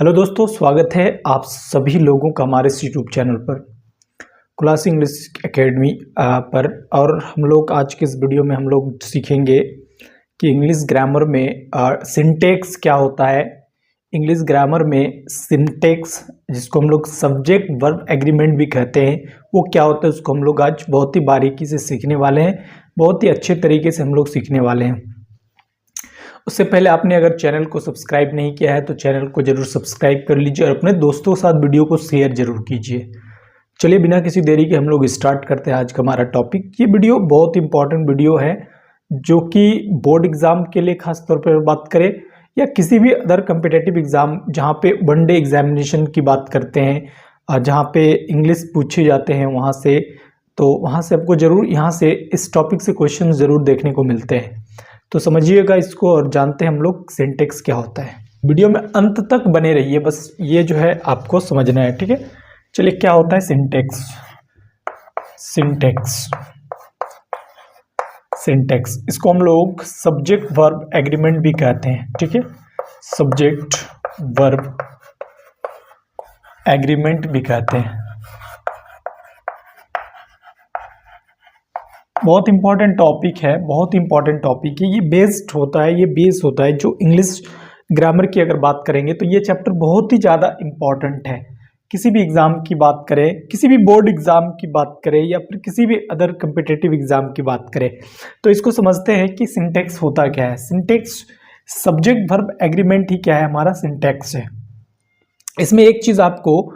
Hello दोस्तों, स्वागत है आप सभी लोगों का हमारे इस यूट्यूब चैनल पर क्लास इंग्लिश एकेडमी पर। और हम लोग आज के इस वीडियो में हम लोग सीखेंगे कि इंग्लिश ग्रामर में सिंटेक्स क्या होता है। इंग्लिश ग्रामर में सिंटेक्स, जिसको हम लोग सब्जेक्ट वर्ब एग्रीमेंट भी कहते हैं, वो क्या होता है उसको हम लोग आज बहुत ही बारीकी से सीखने वाले हैं। बहुत ही अच्छे तरीके से हम लोग सीखने वाले हैं। उससे पहले आपने अगर चैनल को सब्सक्राइब नहीं किया है तो चैनल को जरूर सब्सक्राइब कर लीजिए और अपने दोस्तों के साथ वीडियो को शेयर जरूर कीजिए। चलिए बिना किसी देरी के हम लोग स्टार्ट करते हैं आज का हमारा टॉपिक। ये वीडियो बहुत इंपॉर्टेंट वीडियो है जो कि बोर्ड एग्जाम के लिए खास तौर पर बात करें या किसी भी अदर कम्पिटेटिव एग्जाम जहाँ पे वनडे एग्जामिनेशन की बात करते हैं, जहाँ पे इंग्लिश पूछे जाते हैं वहाँ से, तो वहाँ से आपको जरूर यहाँ से इस टॉपिक से क्वेश्चन जरूर देखने को मिलते हैं। तो समझिएगा इसको और जानते हैं हम लोग सिंटेक्स क्या होता है। वीडियो में अंत तक बने रहिए, बस ये जो है आपको समझना है, ठीक है। चलिए क्या होता है सिंटेक्स। सिंटेक्स इसको हम लोग सब्जेक्ट वर्ब एग्रीमेंट भी कहते हैं, ठीक है। सब्जेक्ट वर्ब एग्रीमेंट भी कहते हैं। बहुत इंपॉर्टेंट टॉपिक है, बहुत इंपॉर्टेंट टॉपिक है। ये बेस्ड होता है, ये बेस होता है जो इंग्लिश ग्रामर की अगर बात करेंगे तो ये चैप्टर बहुत ही ज़्यादा इंपॉर्टेंट है। किसी भी एग्ज़ाम की बात करें, किसी भी बोर्ड एग्ज़ाम की बात करें या फिर किसी भी अदर कम्पिटिटिव एग्ज़ाम की बात करें तो इसको समझते हैं कि सिंटेक्स होता क्या है। सिंटेक्स सब्जेक्ट वर्ब एग्रीमेंट ही क्या है, हमारा सिंटेक्स है। इसमें एक चीज़ आपको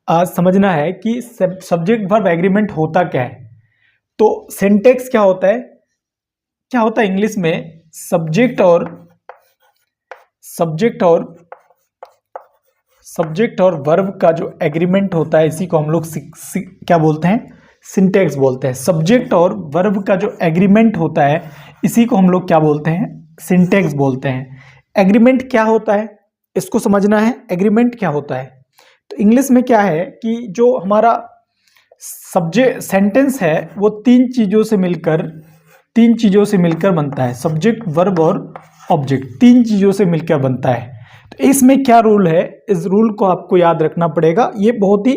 समझना है कि सब्जेक्ट वर्ब एग्रीमेंट होता क्या है। तो सिंटेक्स क्या होता है इंग्लिश में सब्जेक्ट और वर्ब का जो एग्रीमेंट होता है, इसी को हम लोग क्या बोलते हैं, सिंटेक्स बोलते हैं। सब्जेक्ट और वर्ब का जो एग्रीमेंट होता है इसी को हम लोग क्या बोलते हैं, सिंटेक्स बोलते हैं। एग्रीमेंट क्या होता है इसको समझना है। एग्रीमेंट क्या होता है तो इंग्लिश में क्या है कि जो हमारा सब्जेक्ट सेंटेंस है वो तीन चीजों से मिलकर बनता है। सब्जेक्ट वर्ब और ऑब्जेक्ट तीन चीजों से मिलकर बनता है। तो इसमें क्या रूल है, इस रूल को आपको याद रखना पड़ेगा। ये बहुत ही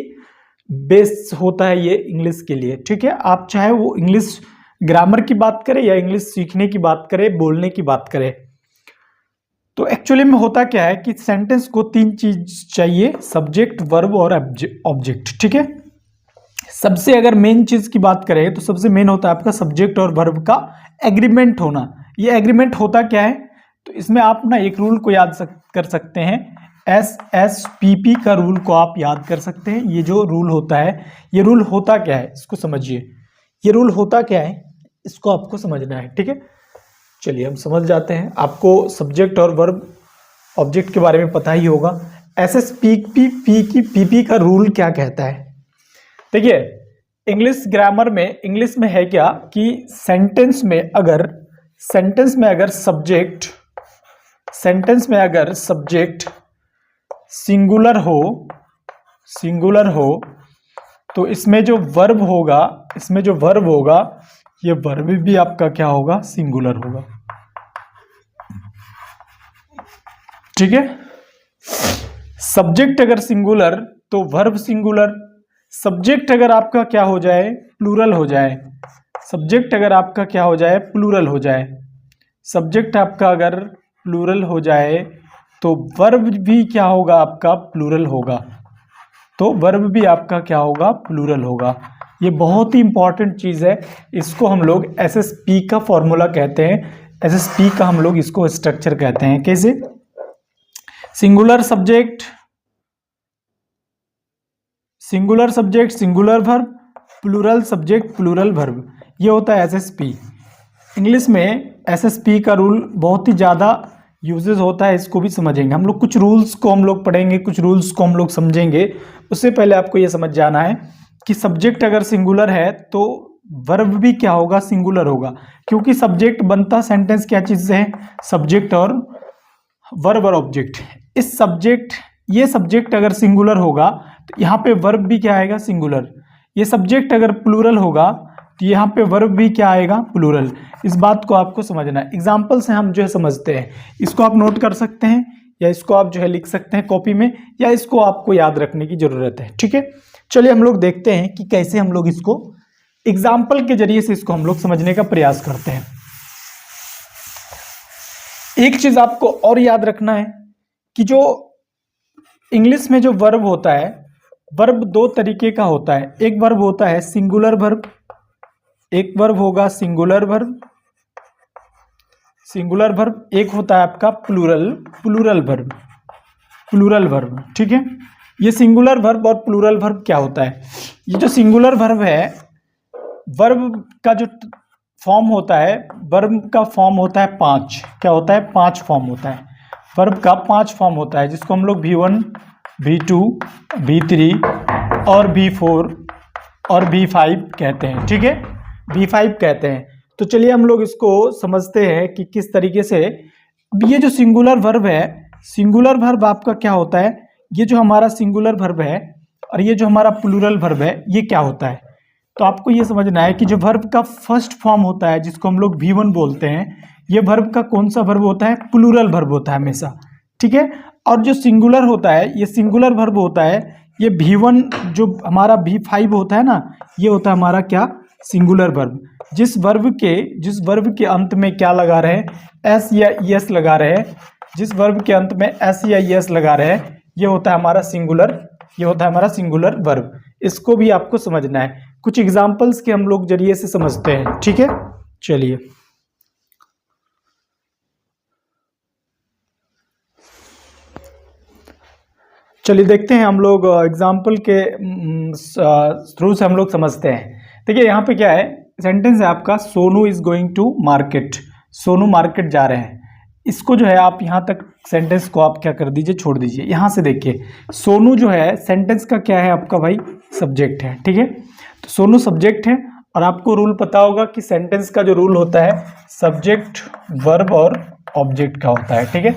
बेस होता है ये इंग्लिश के लिए, ठीक है। आप चाहे वो इंग्लिश ग्रामर की बात करें या इंग्लिश सीखने की बात करें, बोलने की बात करें, तो एक्चुअली में होता क्या है कि सेंटेंस को तीन चीज चाहिए, सब्जेक्ट वर्ब और ऑब्जेक्ट, ठीक है। सबसे अगर मेन चीज की बात करें तो सबसे मेन होता है आपका सब्जेक्ट और वर्ब का एग्रीमेंट होना। ये एग्रीमेंट होता क्या है तो इसमें आप ना एक रूल को याद कर सकते हैं, SSPP का रूल को आप याद कर सकते हैं। ये जो रूल होता है, ये रूल होता क्या है इसको समझिए। ये रूल होता क्या है इसको आपको समझना है, ठीक है। चलिए हम समझ जाते हैं। आपको सब्जेक्ट और वर्ब ऑब्जेक्ट के बारे में पता ही होगा। SSPP का रूल क्या कहता है। देखिए इंग्लिश ग्रामर में, इंग्लिश में है क्या कि सेंटेंस में अगर सब्जेक्ट सिंगुलर हो तो इसमें जो वर्ब होगा ये वर्ब भी आपका क्या होगा, सिंगुलर होगा, ठीक है। सब्जेक्ट अगर सिंगुलर तो वर्ब सिंगुलर। सब्जेक्ट अगर आपका क्या हो जाए, प्लूरल हो जाए। सब्जेक्ट अगर आपका क्या हो जाए, प्लूरल हो जाए। सब्जेक्ट आपका अगर प्लूरल हो जाए तो वर्ब भी क्या होगा, आपका प्लूरल होगा। तो वर्ब भी आपका क्या होगा, प्लूरल होगा। ये बहुत ही इंपॉर्टेंट चीज़ है। इसको हम लोग SSP का फॉर्मूला कहते हैं। SSP का हम लोग इसको स्ट्रक्चर कहते हैं। कैसे? Singular subject singular verb, plural subject plural verb, ये होता है SSP। इंग्लिश में SSP का रूल बहुत ही ज़्यादा यूजेस होता है, इसको भी समझेंगे हम लोग। कुछ रूल्स को हम लोग पढ़ेंगे, कुछ रूल्स को हम लोग समझेंगे। उससे पहले आपको ये समझ जाना है कि सब्जेक्ट अगर सिंगुलर है तो वर्ब भी क्या होगा, सिंगुलर होगा। क्योंकि सब्जेक्ट बनता सेंटेंस क्या चीज़ से है, सब्जेक्ट और वर्ब और ऑब्जेक्ट। ये सब्जेक्ट अगर सिंगुलर होगा तो यहाँ पे वर्ब भी क्या आएगा, सिंगुलर। ये सब्जेक्ट अगर प्लूरल होगा तो यहाँ पे वर्ब भी क्या आएगा, प्लूरल। इस बात को आपको समझना है। एग्जाम्पल से हम जो है समझते हैं, इसको आप नोट कर सकते हैं। या इसको आप जो है लिख सकते हैं कॉपी में, या इसको आपको याद रखने की जरूरत है। ठीक है, चलिए हम लोग देखते हैं कि कैसे हम लोग इसको एग्जाम्पल के जरिए से इसको हम लोग समझने का प्रयास करते हैं। एक चीज आपको और याद रखना है कि जो इंग्लिश में जो वर्ब होता है, वर्ब दो तरीके का होता है। एक वर्ब होता है सिंगुलर वर्ब, एक वर्ब होगा सिंगुलर वर्ब, सिंगुलर वर्ब, एक होता है आपका प्लूरल वर्ब, प्लूरल वर्ब। ठीक है, ये सिंगुलर वर्ब और प्लूरल वर्ब क्या होता है? ये जो सिंगुलर वर्ब है, वर्ब का जो फॉर्म होता है, वर्ब का फॉर्म होता है 5। क्या होता है? 5 फॉर्म होता है। वर्ब का 5 फॉर्म होता है, जिसको हम लोग V1, V2, V3 और V4 और V5 कहते हैं। ठीक है, V5 कहते हैं। तो चलिए हम लोग इसको समझते हैं कि किस तरीके से ये जो सिंगुलर वर्ब है, सिंगुलर वर्ब आपका क्या होता है? ये जो हमारा सिंगुलर वर्ब है और ये जो हमारा प्लूरल वर्ब है, ये क्या होता है? तो आपको ये समझना है कि जो वर्ब का फर्स्ट फॉर्म होता है, जिसको हम लोग V1 बोलते हैं, ये वर्ब का कौन सा वर्ब होता है? प्लूरल वर्ब होता है हमेशा। ठीक है, और जो सिंगुलर होता है, ये सिंगुलर वर्ब होता है, ये V1 जो हमारा V5 होता है ना, ये होता है हमारा क्या? Singular verb. जिस वर्ब के अंत में क्या लगा रहे हैं? एस या ईएस लगा रहे हैं। जिस वर्ब के अंत में एस या ईएस लगा रहे हैं, ये होता है हमारा सिंगुलर, ये होता है हमारा सिंगुलर वर्ब। इसको भी आपको समझना है, कुछ एग्जांपल्स के हम लोग जरिए से समझते हैं। ठीक है, चलिए चलिए देखते हैं हम लोग एग्जाम्पल के थ्रू से हम लोग समझते हैं। देखिए यहाँ पे क्या है, सेंटेंस है आपका, Sonu is going to market. Sonu market जा रहे हैं। इसको जो है आप यहाँ तक सेंटेंस को आप क्या कर दीजिए, छोड़ दीजिए। यहाँ से देखिए, सोनू जो है सेंटेंस का क्या है आपका भाई? सब्जेक्ट है। ठीक है, तो सोनू सब्जेक्ट है, और आपको रूल पता होगा कि सेंटेंस का जो रूल होता है, सब्जेक्ट वर्ब और ऑब्जेक्ट का होता है। ठीक है,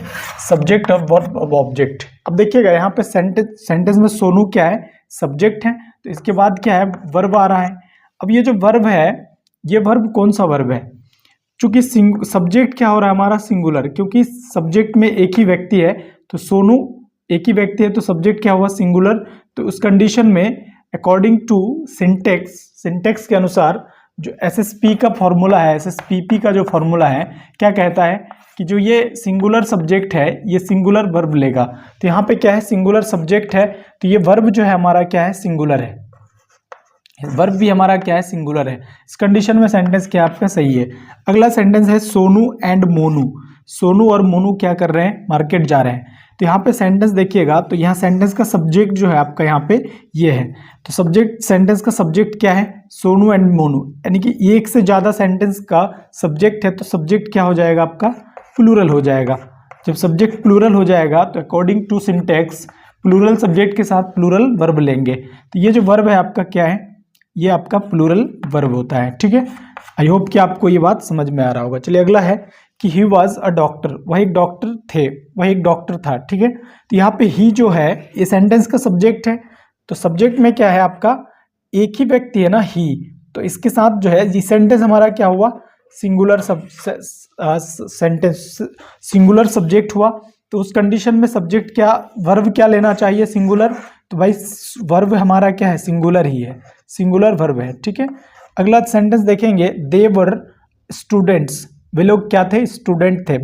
सब्जेक्ट और वर्ब और ऑब्जेक्ट। अब देखिएगा यहाँ पे सेंटेंस में सोनू क्या है? सब्जेक्ट है, तो इसके बाद क्या है? वर्ब आ रहा है। अब ये जो वर्ब है, ये वर्ब कौन सा वर्ब है? चूंकि सब्जेक्ट क्या हो रहा है हमारा? सिंगुलर, क्योंकि सब्जेक्ट में एक ही व्यक्ति है, तो सोनू एक ही व्यक्ति है, तो सब्जेक्ट क्या हुआ? सिंगुलर। तो उस कंडीशन में अकॉर्डिंग टू सिंटेक्स के अनुसार जो एसएसपी का फॉर्मूला है, एसएसपीपी का जो फॉर्मूला है, क्या कहता है कि जो ये सिंगुलर सब्जेक्ट है, ये सिंगुलर वर्ब लेगा। तो यहाँ पे क्या है? सिंगुलर सब्जेक्ट है, तो ये वर्ब जो है हमारा क्या है? सिंगुलर है। वर्ब भी हमारा क्या है? सिंगुलर है। इस कंडीशन में सेंटेंस क्या आपका सही है। अगला सेंटेंस है सोनू एंड मोनू। सोनू और मोनू क्या कर रहे हैं? मार्केट जा रहे हैं। तो यहाँ पे सेंटेंस देखिएगा, तो यहाँ सेंटेंस का सब्जेक्ट जो है आपका यहाँ पे ये है। तो सब्जेक्ट, सेंटेंस का सब्जेक्ट क्या है? सोनू एंड मोनू, यानी कि एक से ज्यादा सेंटेंस का सब्जेक्ट है, तो सब्जेक्ट क्या हो जाएगा आपका? प्लूरल हो जाएगा। जब सब्जेक्ट प्लूरल हो जाएगा, तो according to syntax plural subject के साथ प्लूरल वर्ब लेंगे। तो ये जो वर्ब है आपका क्या है? ये आपका प्लूरल वर्ब होता है। ठीक है, आई होप कि आपको ये बात समझ में आ रहा होगा। चलिए अगला है कि ही वॉज अ डॉक्टर। वह एक डॉक्टर थे, वह एक डॉक्टर था। ठीक है, तो यहाँ पे ही जो है, ये सेंटेंस का सब्जेक्ट है। तो सब्जेक्ट में क्या है आपका? एक ही व्यक्ति है ना, ही। तो इसके साथ जो है ये सेंटेंस हमारा क्या हुआ? सिंगुलर सेंटेंस, सिंगुलर सब्जेक्ट हुआ। तो उस कंडीशन में सब्जेक्ट क्या, वर्ब क्या लेना चाहिए? सिंगुलर। तो भाई वर्ब हमारा क्या है? सिंगुलर ही है, सिंगुलर वर्ब है। ठीक है, अगला सेंटेंस देखेंगे, दे वर स्टूडेंट्स। वे लोग क्या थे? स्टूडेंट थे,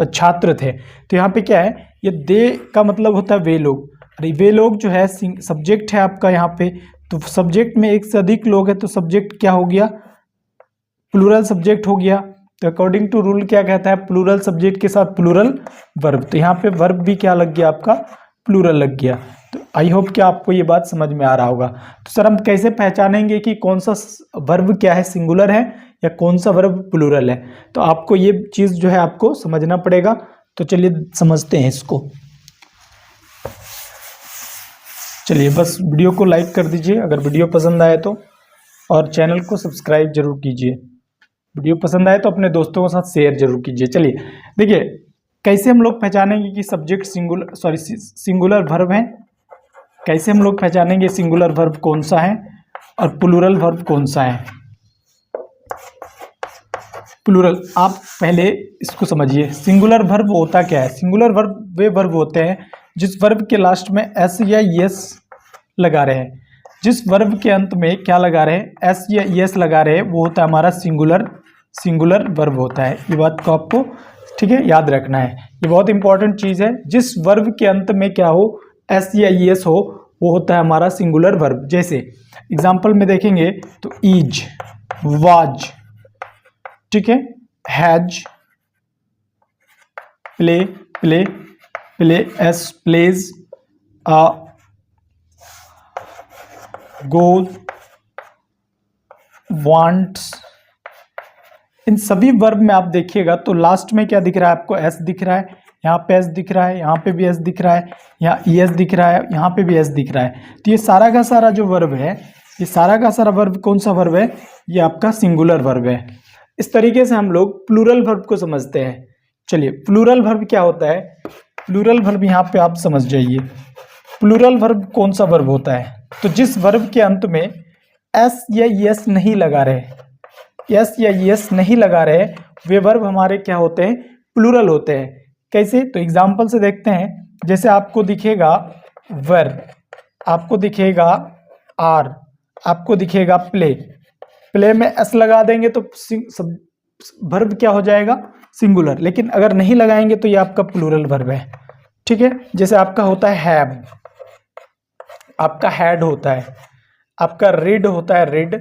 छात्र थे। तो यहाँ पे क्या है? ये दे का मतलब होता है वे लोग। अरे वे लोग जो है सब्जेक्ट है आपका यहाँ पे। तो सब्जेक्ट में एक से अधिक लोग है, तो सब्जेक्ट क्या हो गया? प्लूरल सब्जेक्ट हो गया। तो अकॉर्डिंग टू रूल क्या कहता है? प्लूरल सब्जेक्ट के साथ प्लूरल वर्ब। तो यहाँ पे वर्ब भी क्या लग गया आपका? प्लूरल लग गया। तो आई होप कि आपको ये बात समझ में आ रहा होगा। तो सर हम कैसे पहचानेंगे कि कौन सा वर्ब क्या है? सिंगुलर है या कौन सा वर्ब प्लूरल है? तो आपको ये चीज़ जो है आपको समझना पड़ेगा। तो चलिए समझते हैं इसको। चलिए बस वीडियो को लाइक कर दीजिए अगर वीडियो पसंद आए तो, और चैनल को सब्सक्राइब जरूर कीजिए। वीडियो पसंद आए तो अपने दोस्तों के साथ शेयर जरूर कीजिए। चलिए देखिए कैसे हम लोग पहचानेंगे कि सब्जेक्ट सिंगुलर वर्ब है। कैसे हम लोग पहचानेंगे सिंगुलर वर्ब कौन सा है और प्लूरल वर्ब कौन सा है। प्लूरल, आप पहले इसको समझिए। सिंगुलर वर्ब होता क्या है? सिंगुलर वर्ब वे वर्ब होते हैं जिस वर्ब के लास्ट में एस या यस लगा रहे हैं। जिस वर्ब के अंत में क्या लगा रहे हैं? एस या यस लगा रहे हैं, वो होता है हमारा सिंगुलर वर्ब होता है। ये बात को आपको ठीक है याद रखना है, ये बहुत इंपॉर्टेंट चीज है। जिस वर्ब के अंत में क्या हो, एस या यस हो, वो होता है हमारा सिंगुलर वर्ब। जैसे एग्जाम्पल में देखेंगे तो ईज, वाज, ठीक है, has, play, S, plays, goes, wants. इन सभी वर्ब में आप देखिएगा तो लास्ट में क्या दिख रहा है आपको? एस दिख रहा है, यहाँ पे एस दिख रहा है, यहाँ पे भी एस दिख रहा है, यहाँ ईएस दिख रहा है, यहाँ पे भी एस दिख रहा है। तो ये सारा का सारा जो वर्ब है, ये सारा का सारा वर्ब कौन सा वर्ब है? ये आपका सिंगुलर वर्ब है। इस तरीके से हम लोग प्लूरल वर्ब को समझते हैं। चलिए, प्लूरल वर्ब क्या होता है? प्लूरल वर्ब यहाँ पे आप समझ जाइए। प्लूरल वर्ब कौन सा वर्ब होता है? तो जिस वर्ब के अंत में एस या यस नहीं लगा रहे, यस या यस नहीं लगा रहे, वे वर्ब हमारे क्या होते हैं? प्लूरल होते हैं। कैसे? तो एग्जाम्पल से देखते हैं। जैसे आपको दिखेगा वर, आपको दिखेगा आर, आपको दिखेगा प्ले में एस लगा देंगे तो वर्ब क्या हो जाएगा? सिंगुलर। लेकिन अगर नहीं लगाएंगे तो ये आपका प्लूरल वर्ब है, ठीक है। जैसे आपका होता है हैव, आपका हैड होता है, आपका रीड होता है रिड।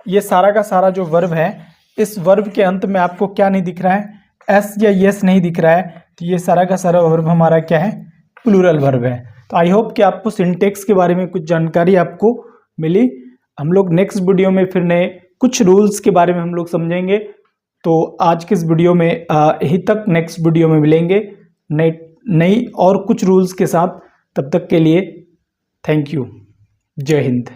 ये सारा का सारा जो वर्ब है, इस वर्ब के अंत में आपको क्या नहीं दिख रहा है? एस या यस नहीं दिख रहा है। तो ये सारा का सारा वर्ब हमारा क्या है? प्लूरल वर्ब है। तो आई होप कि आपको सिंटेक्स के बारे में कुछ जानकारी आपको मिली। हम लोग नेक्स्ट वीडियो में फिर नए कुछ रूल्स के बारे में हम लोग समझेंगे। तो आज के इस वीडियो में यही तक, नेक्स्ट वीडियो में मिलेंगे नई और कुछ रूल्स के साथ। तब तक के लिए थैंक यू, जय हिंद।